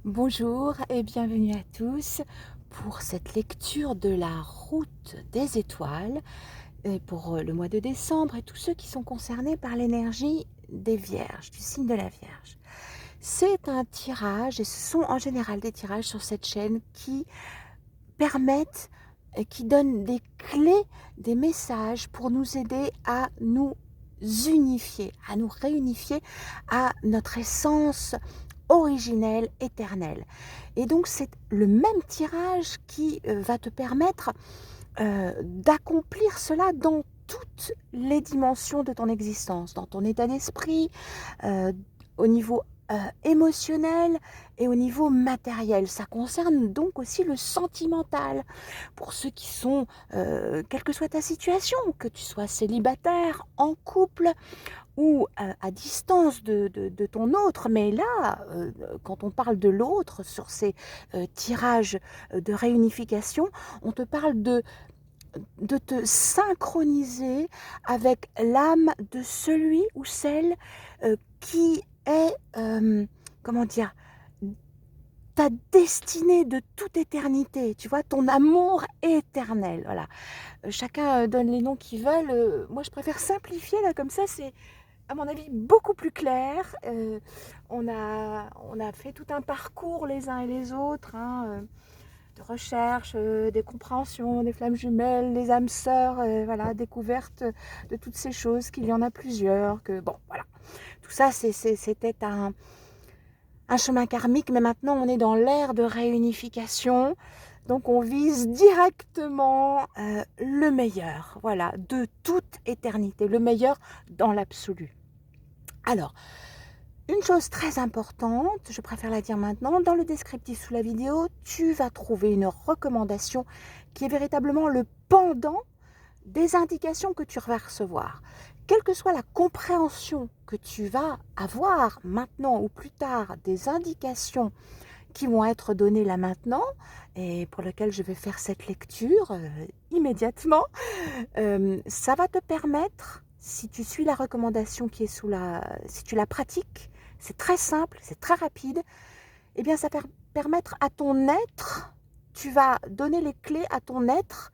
Bonjour et bienvenue à tous pour cette lecture de la route des étoiles pour le mois de décembre et tous ceux qui sont concernés par l'énergie des Vierges, du signe de la Vierge. C'est un tirage et ce sont en général des tirages sur cette chaîne qui permettent, qui donnent des clés, des messages pour nous aider à nous unifier, à nous réunifier à notre essence originelle, éternelle. Et donc c'est le même tirage qui va te permettre d'accomplir cela dans toutes les dimensions de ton existence, dans ton état d'esprit, euh, au niveau émotionnel et au niveau matériel. Ça concerne donc aussi le sentimental. Pour ceux qui sont, quelle que soit ta situation, que tu sois célibataire, en couple, ou à distance de ton autre. Mais là, quand on parle de l'autre sur ces tirages de réunification, on te parle de te synchroniser avec l'âme de celui ou celle qui est, comment dire, ta destinée de toute éternité, tu vois, ton amour éternel. Voilà. Chacun donne les noms qu'ils veulent. Moi, je préfère simplifier là, comme ça, c'est à mon avis, beaucoup plus clair. On a fait tout un parcours les uns et les autres, hein, de recherche, des compréhensions, des flammes jumelles, des âmes sœurs, voilà, découverte de toutes ces choses, qu'il y en a plusieurs, que bon, voilà. Tout ça, c'était un chemin karmique, mais maintenant on est dans l'ère de réunification. Donc on vise directement le meilleur, voilà, de toute éternité, le meilleur dans l'absolu. Alors, une chose très importante, je préfère la dire maintenant, dans le descriptif sous la vidéo, tu vas trouver une recommandation qui est véritablement le pendant des indications que tu vas recevoir. Quelle que soit la compréhension que tu vas avoir maintenant ou plus tard des indications qui vont être données là maintenant et pour lesquelles je vais faire cette lecture immédiatement, ça va te permettre, si tu suis la recommandation qui est si tu la pratiques, c'est très simple, c'est très rapide, et bien ça va permettre à ton être, tu vas donner les clés à ton être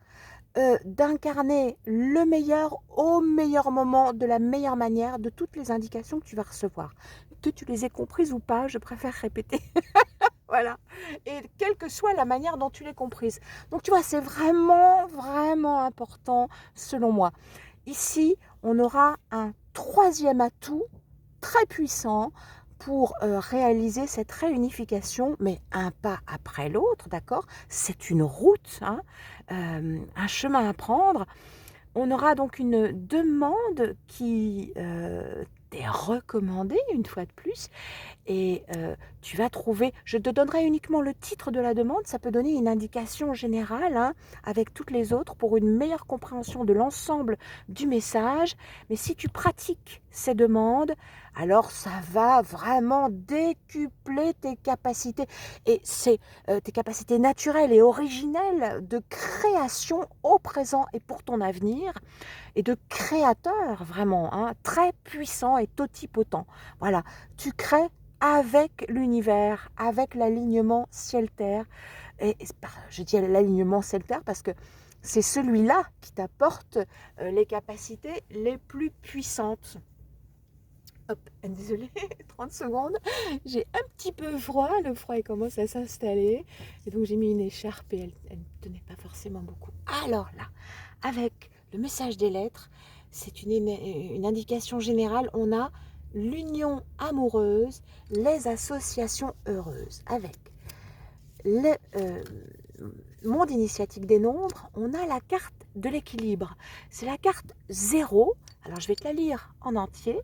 d'incarner le meilleur au meilleur moment, de la meilleure manière, de toutes les indications que tu vas recevoir. Que tu les aies comprises ou pas, je préfère répéter. Voilà. Et quelle que soit la manière dont tu l'aies comprise. Donc tu vois, c'est vraiment, vraiment important selon moi. Ici, on aura un troisième atout très puissant pour réaliser cette réunification, mais un pas après l'autre, d'accord? C'est une route, hein, un chemin à prendre. On aura donc une demande qui t'est recommandée, une fois de plus, et tu vas trouver, je te donnerai uniquement le titre de la demande, ça peut donner une indication générale, hein, avec toutes les autres pour une meilleure compréhension de l'ensemble du message. Mais si tu pratiques ces demandes, alors ça va vraiment décupler tes capacités. Et c'est tes capacités naturelles et originelles de création au présent et pour ton avenir, et de créateur vraiment, hein, très puissant et totipotent. Voilà, tu crées avec l'univers, avec l'alignement ciel-terre. Et je dis l'alignement ciel-terre parce que c'est celui-là qui t'apporte les capacités les plus puissantes. Hop, désolée, 30 secondes. J'ai un petit peu froid, le froid il commence à s'installer. Et donc j'ai mis une écharpe et elle ne tenait pas forcément beaucoup. Alors là, avec le message des lettres, c'est une indication générale. On a l'union amoureuse, les associations heureuses. Avec le monde initiatique des nombres, on a la carte de l'équilibre. C'est la carte 0. Alors je vais te la lire en entier.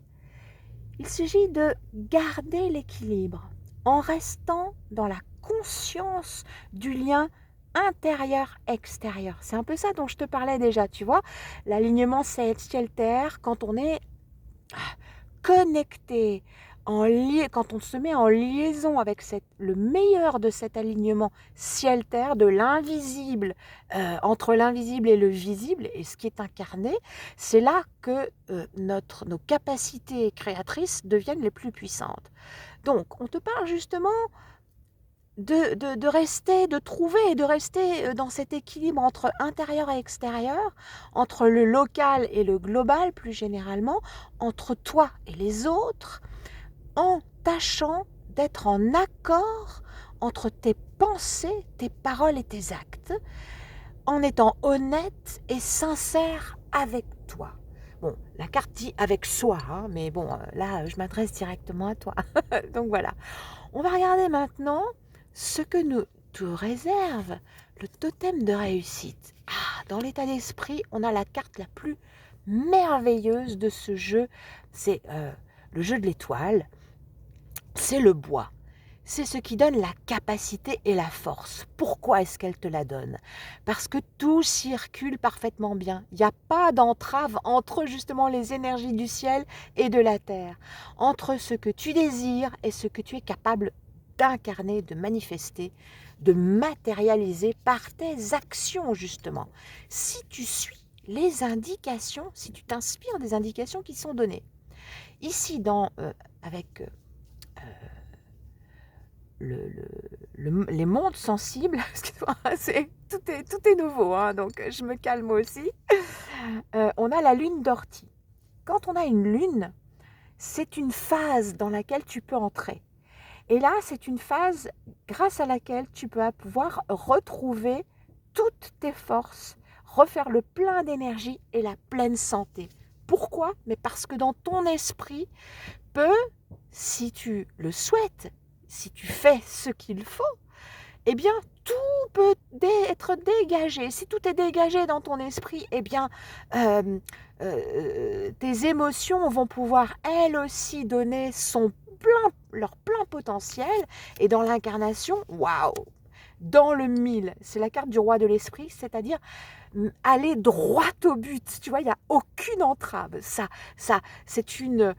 Il s'agit de garder l'équilibre en restant dans la conscience du lien intérieur-extérieur. C'est un peu ça dont je te parlais déjà, tu vois. L'alignement ciel-terre, quand on est connecté, quand on se met en liaison avec le meilleur de cet alignement ciel-terre, de l'invisible, entre l'invisible et le visible, et ce qui est incarné, c'est là que nos capacités créatrices deviennent les plus puissantes. Donc, on te parle justement de rester, de trouver et de rester dans cet équilibre entre intérieur et extérieur, entre le local et le global plus généralement, entre toi et les autres, en tâchant d'être en accord entre tes pensées, tes paroles et tes actes, en étant honnête et sincère avec toi. Bon, la carte dit avec soi, hein, mais bon, là, je m'adresse directement à toi. Donc voilà. On va regarder maintenant ce que nous te réserve le totem de réussite. Ah, dans l'état d'esprit, on a la carte la plus merveilleuse de ce jeu. C'est le jeu de l'étoile. C'est le bois. C'est ce qui donne la capacité et la force. Pourquoi est-ce qu'elle te la donne? Parce que tout circule parfaitement bien. Il n'y a pas d'entrave entre justement les énergies du ciel et de la terre, entre ce que tu désires et ce que tu es capable d'incarner, de manifester, de matérialiser par tes actions justement. Si tu suis les indications, si tu t'inspires des indications qui sont données. Ici, avec les mondes sensibles, tout est nouveau, hein, donc je me calme aussi. On a la lune d'ortie. Quand on a une lune, c'est une phase dans laquelle tu peux entrer. Et là, c'est une phase grâce à laquelle tu peux pouvoir retrouver toutes tes forces, refaire le plein d'énergie et la pleine santé. Pourquoi? Mais parce que dans ton esprit peut, si tu le souhaites, si tu fais ce qu'il faut, eh bien, tout peut être dégagé. Si tout est dégagé dans ton esprit, eh bien, tes émotions vont pouvoir, elles aussi, donner leur plein potentiel. Et dans l'incarnation, waouh, dans le mille, c'est la carte du roi de l'esprit, c'est-à-dire aller droit au but. Tu vois, il n'y a aucune entrave. C'est une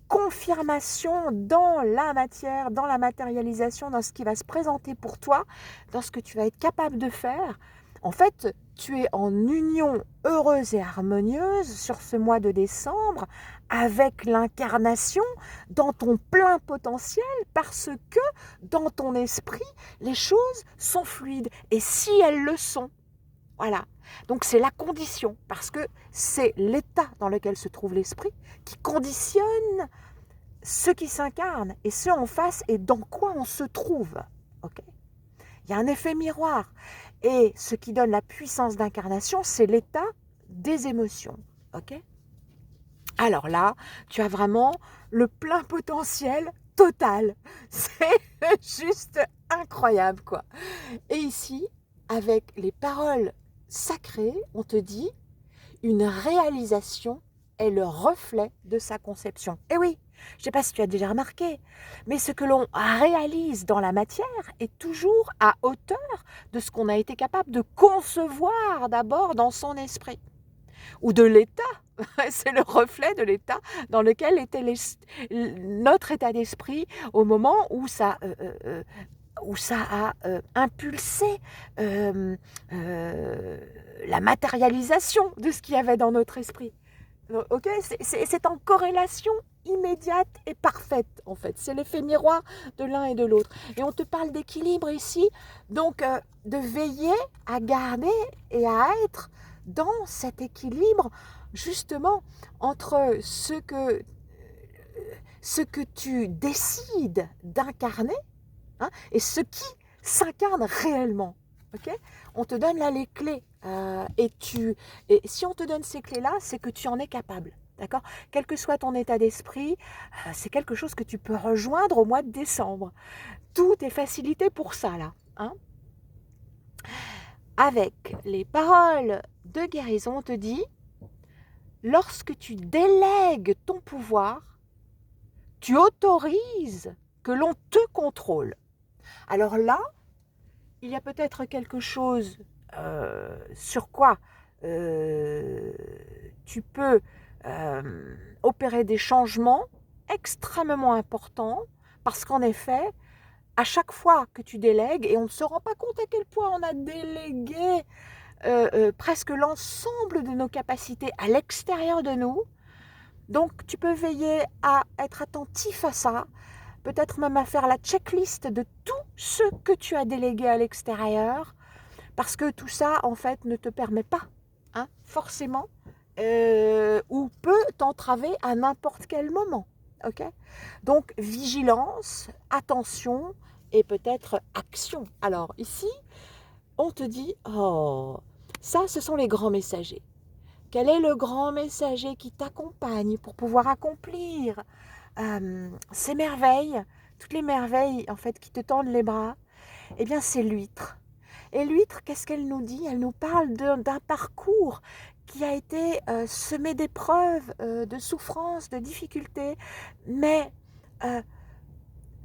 confirmation dans la matière, dans la matérialisation, dans ce qui va se présenter pour toi, dans ce que tu vas être capable de faire. En fait, tu es en union heureuse et harmonieuse sur ce mois de décembre avec l'incarnation dans ton plein potentiel parce que dans ton esprit, les choses sont fluides. Et si elles le sont, voilà. Donc c'est la condition, parce que c'est l'état dans lequel se trouve l'esprit qui conditionne ce qui s'incarne et ce en face et dans quoi on se trouve. Okay, il y a un effet miroir. Et ce qui donne la puissance d'incarnation, c'est l'état des émotions. Okay, alors là, tu as vraiment le plein potentiel total. C'est juste incroyable, quoi. Et ici, avec les paroles sacrées, on te dit, une réalisation est le reflet de sa conception. Et oui, je ne sais pas si tu as déjà remarqué, mais ce que l'on réalise dans la matière est toujours à hauteur de ce qu'on a été capable de concevoir d'abord dans son esprit. Ou de l'état, c'est le reflet de l'état dans lequel était notre état d'esprit au moment où ça a impulsé la matérialisation de ce qu'il y avait dans notre esprit. Ok, c'est en corrélation immédiate et parfaite, en fait. C'est l'effet miroir de l'un et de l'autre. Et on te parle d'équilibre ici, donc de veiller à garder et à être dans cet équilibre, justement, entre ce que tu décides d'incarner, hein, et ce qui s'incarne réellement. Okay, on te donne là les clés et si on te donne ces clés-là, c'est que tu en es capable. D'accord, quel que soit ton état d'esprit, c'est quelque chose que tu peux rejoindre au mois de décembre. Tout est facilité pour ça, là. Hein, avec les paroles de guérison, on te dit, lorsque tu délègues ton pouvoir, tu autorises que l'on te contrôle. Alors là, il y a peut-être quelque chose sur quoi tu peux opérer des changements extrêmement importants parce qu'en effet, à chaque fois que tu délègues, et on ne se rend pas compte à quel point on a délégué presque l'ensemble de nos capacités à l'extérieur de nous, donc tu peux veiller à être attentif à ça, peut-être même à faire la checklist de tout ce que tu as délégué à l'extérieur, parce que tout ça, en fait, ne te permet pas, hein, forcément, ou peut t'entraver à n'importe quel moment. Ok? Donc, vigilance, attention et peut-être action. Alors, ici, on te dit, oh, ça, ce sont les grands messagers. Quel est le grand messager qui t'accompagne pour pouvoir accomplir ces merveilles, toutes les merveilles en fait qui te tendent les bras? Eh bien, c'est l'huître. Et l'huître, qu'est-ce qu'elle nous dit? Elle nous parle d'un parcours qui a été semé d'épreuves, de souffrances, de difficultés, mais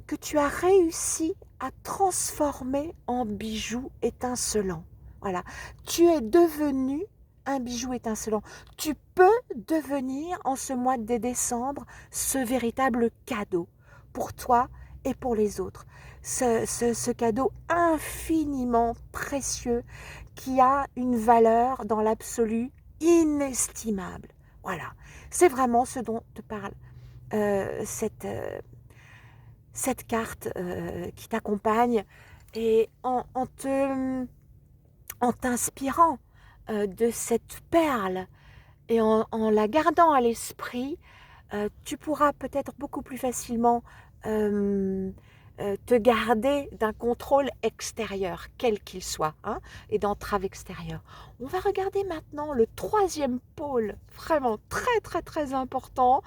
que tu as réussi à transformer en bijou étincelant. Voilà, tu es devenu un bijou étincelant. Tu peux devenir en ce mois de décembre ce véritable cadeau pour toi et pour les autres. Ce cadeau infiniment précieux qui a une valeur dans l'absolu inestimable. Voilà, c'est vraiment ce dont te parle cette carte qui t'accompagne et en t'inspirant de cette perle et en la gardant à l'esprit, tu pourras peut-être beaucoup plus facilement te garder d'un contrôle extérieur, quel qu'il soit, hein, et d'entrave extérieure. On va regarder maintenant le troisième pôle, vraiment très très très important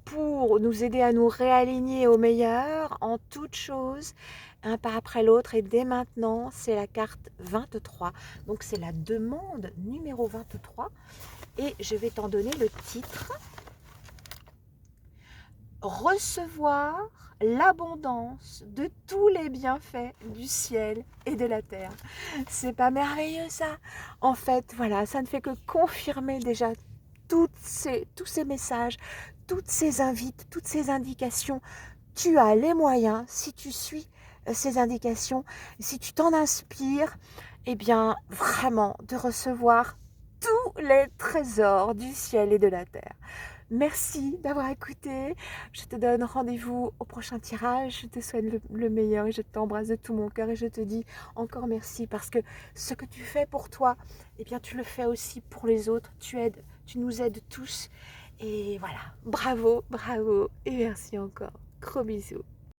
pour nous aider à nous réaligner au meilleur en toutes choses, un pas après l'autre. Et dès maintenant, c'est la carte 23. Donc c'est la demande numéro 23. Et je vais t'en donner le titre. Recevoir l'abondance de tous les bienfaits du ciel et de la terre. C'est pas merveilleux ça? En fait, voilà, ça ne fait que confirmer déjà tous ces messages, toutes ces invites, toutes ces indications. Tu as les moyens, si tu suis ces indications, si tu t'en inspires, eh bien vraiment de recevoir tous les trésors du ciel et de la terre. Merci d'avoir écouté. Je te donne rendez-vous au prochain tirage. Je te souhaite le meilleur et je t'embrasse de tout mon cœur et je te dis encore merci parce que ce que tu fais pour toi, eh bien tu le fais aussi pour les autres. Tu nous aides tous. Et voilà, bravo, bravo et merci encore. Gros bisous.